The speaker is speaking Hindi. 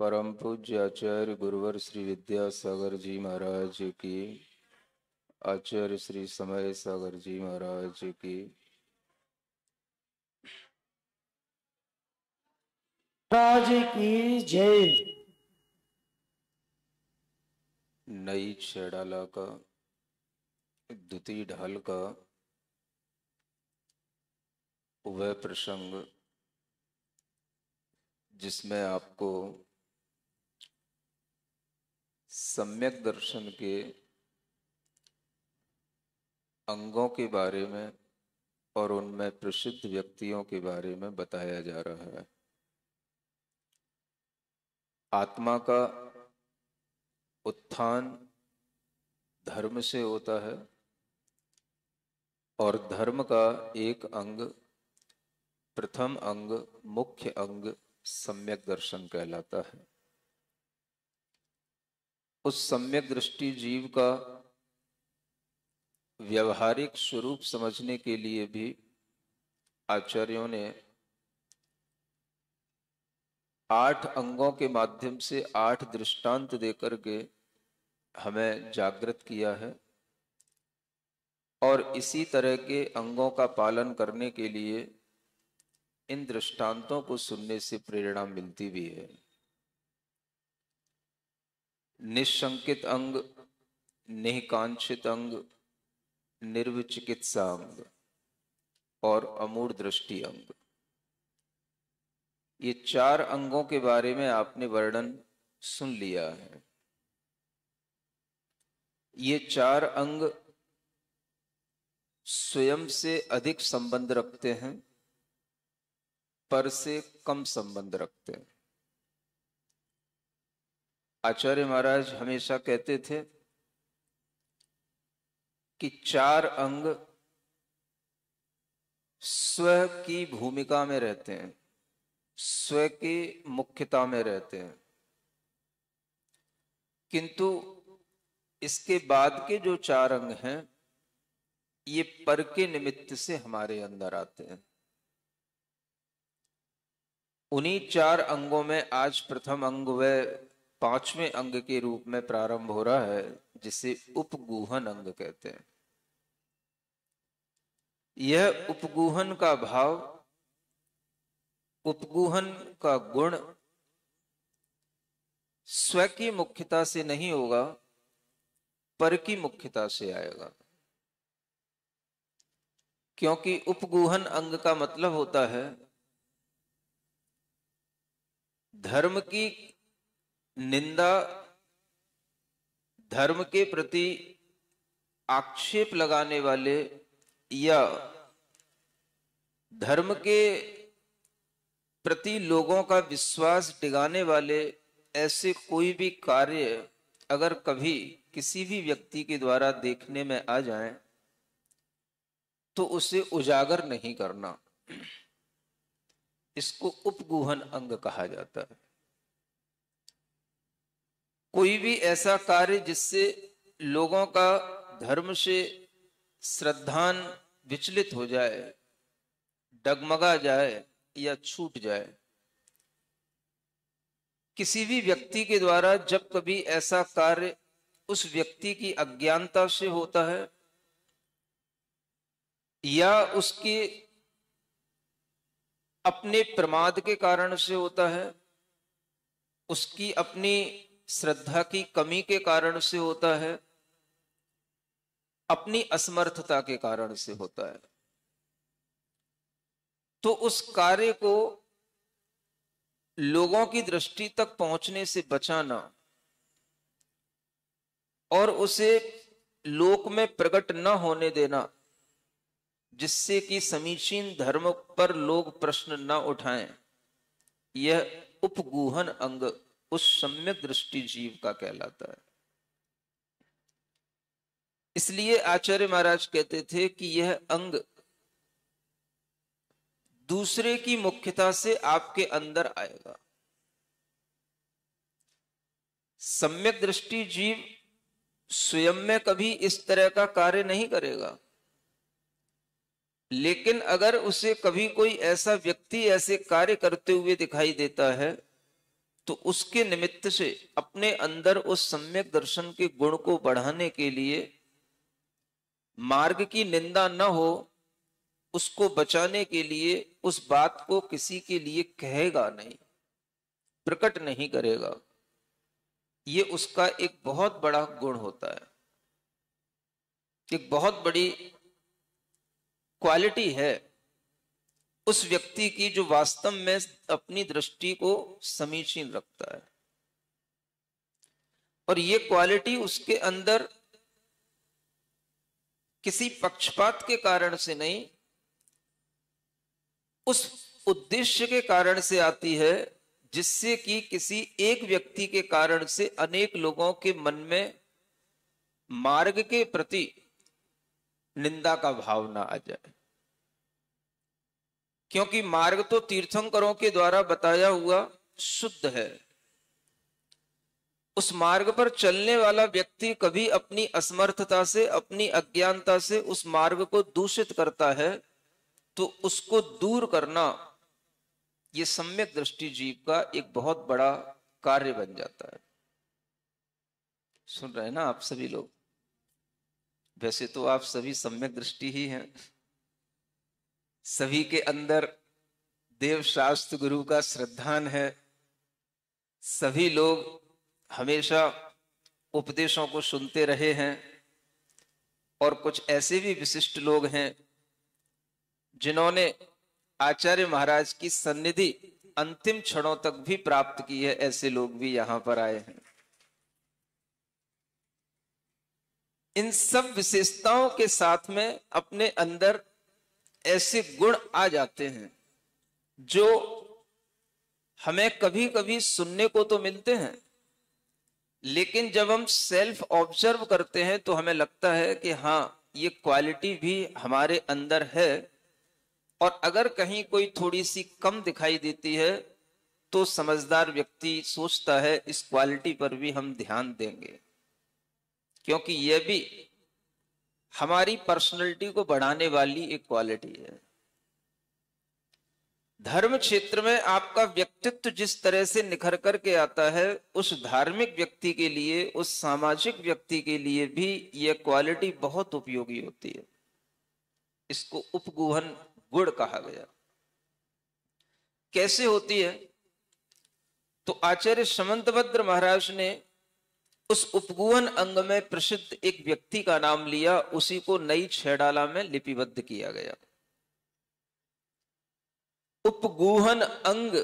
परम पूज्य आचार्य गुरुवर श्री विद्यासागर जी महाराज की, आचार्य श्री समय सागर जी महाराज की, राज की जय। नई छेड़ाला का द्वितीय ढाल का वह प्रसंग जिसमें आपको सम्यक दर्शन के अंगों के बारे में और उनमें प्रसिद्ध व्यक्तियों के बारे में बताया जा रहा है। आत्मा का उत्थान धर्म से होता है और धर्म का एक अंग, प्रथम अंग, मुख्य अंग सम्यक दर्शन कहलाता है। उस सम्यक दृष्टि जीव का व्यवहारिक स्वरूप समझने के लिए भी आचार्यों ने 8 अंगों के माध्यम से 8 दृष्टांत देकर के हमें जागृत किया है और इसी तरह के अंगों का पालन करने के लिए इन दृष्टांतों को सुनने से प्रेरणा मिलती भी है। निशंकित अंग, निकांक्षित अंग, निर्विचिकित्सा अंग और अमूढ़ दृष्टि अंग, ये 4 अंगों के बारे में आपने वर्णन सुन लिया है। ये 4 अंग स्वयं से अधिक संबंध रखते हैं, पर से कम संबंध रखते हैं। आचार्य महाराज हमेशा कहते थे कि 4 अंग स्व की भूमिका में रहते हैं, स्व की मुख्यता में रहते हैं, किंतु इसके बाद के जो 4 अंग हैं ये पर के निमित्त से हमारे अंदर आते हैं। उन्हीं 4 अंगों में आज प्रथम अंग व 5वें अंग के रूप में प्रारंभ हो रहा है, जिसे उपगूहन अंग कहते हैं। यह उपगूहन का भाव, उपगूहन का गुण स्व की मुख्यता से नहीं होगा, पर की मुख्यता से आएगा। क्योंकि उपगूहन अंग का मतलब होता है धर्म की निंदा, धर्म के प्रति आक्षेप लगाने वाले या धर्म के प्रति लोगों का विश्वास डिगाने वाले ऐसे कोई भी कार्य अगर कभी किसी भी व्यक्ति के द्वारा देखने में आ जाए तो उसे उजागर नहीं करना, इसको उपगूहन अंग कहा जाता है। कोई भी ऐसा कार्य जिससे लोगों का धर्म से श्रद्धान विचलित हो जाए, डगमगा जाए या छूट जाए, किसी भी व्यक्ति के द्वारा जब कभी ऐसा कार्य उस व्यक्ति की अज्ञानता से होता है या उसके अपने प्रमाद के कारण से होता है, उसकी अपनी श्रद्धा की कमी के कारण से होता है, अपनी असमर्थता के कारण से होता है, तो उस कार्य को लोगों की दृष्टि तक पहुंचने से बचाना और उसे लोक में प्रकट न होने देना, जिससे कि समीचीन धर्म पर लोग प्रश्न न उठाएं, यह उपगूहन अंग उस सम्यक दृष्टि जीव का कहलाता है। इसलिए आचार्य महाराज कहते थे कि यह अंग दूसरे की मुख्यता से आपके अंदर आएगा। सम्यक दृष्टि जीव स्वयं में कभी इस तरह का कार्य नहीं करेगा, लेकिन अगर उसे कभी कोई ऐसा व्यक्ति ऐसे कार्य करते हुए दिखाई देता है तो उसके निमित्त से अपने अंदर उस सम्यक दर्शन के गुण को बढ़ाने के लिए मार्ग की निंदा न हो, उसको बचाने के लिए उस बात को किसी के लिए कहेगा नहीं, प्रकट नहीं करेगा। ये उसका एक बहुत बड़ा गुण होता है, एक बहुत बड़ी क्वालिटी है उस व्यक्ति की जो वास्तव में अपनी दृष्टि को समीचीन रखता है। और ये क्वालिटी उसके अंदर किसी पक्षपात के कारण से नहीं, उस उद्देश्य के कारण से आती है जिससे कि किसी एक व्यक्ति के कारण से अनेक लोगों के मन में मार्ग के प्रति निंदा का भाव ना आ जाए। क्योंकि मार्ग तो तीर्थंकरों के द्वारा बताया हुआ शुद्ध है। उस मार्ग पर चलने वाला व्यक्ति कभी अपनी असमर्थता से, अपनी अज्ञानता से उस मार्ग को दूषित करता है, तो उसको दूर करना ये सम्यक दृष्टि जीव का एक बहुत बड़ा कार्य बन जाता है। सुन रहे हैं ना आप सभी लोग? वैसे तो आप सभी सम्यक दृष्टि ही हैं, सभी के अंदर देव शास्त्र गुरु का श्रद्धान है, सभी लोग हमेशा उपदेशों को सुनते रहे हैं, और कुछ ऐसे भी विशिष्ट लोग हैं जिन्होंने आचार्य महाराज की सन्निधि अंतिम क्षणों तक भी प्राप्त की है। ऐसे लोग भी यहां पर आए हैं। इन सब विशेषताओं के साथ में अपने अंदर ऐसे गुण आ जाते हैं जो हमें कभी कभी सुनने को तो मिलते हैं, लेकिन जब हम सेल्फ ऑब्जर्व करते हैं तो हमें लगता है कि हाँ, ये क्वालिटी भी हमारे अंदर है। और अगर कहीं कोई थोड़ी सी कम दिखाई देती है तो समझदार व्यक्ति सोचता है इस क्वालिटी पर भी हम ध्यान देंगे, क्योंकि यह भी हमारी पर्सनैलिटी को बढ़ाने वाली एक क्वालिटी है। धर्म क्षेत्र में आपका व्यक्तित्व जिस तरह से निखर करके आता है, उस धार्मिक व्यक्ति के लिए, उस सामाजिक व्यक्ति के लिए भी यह क्वालिटी बहुत उपयोगी होती है। इसको उपगुहन गुण कहा गया। कैसे होती है? तो आचार्य समंतभद्र महाराज ने उस उपगुहन अंग में प्रसिद्ध एक व्यक्ति का नाम लिया, उसी को नई छैडाला में लिपिबद्ध किया गया। उपगुहन अंग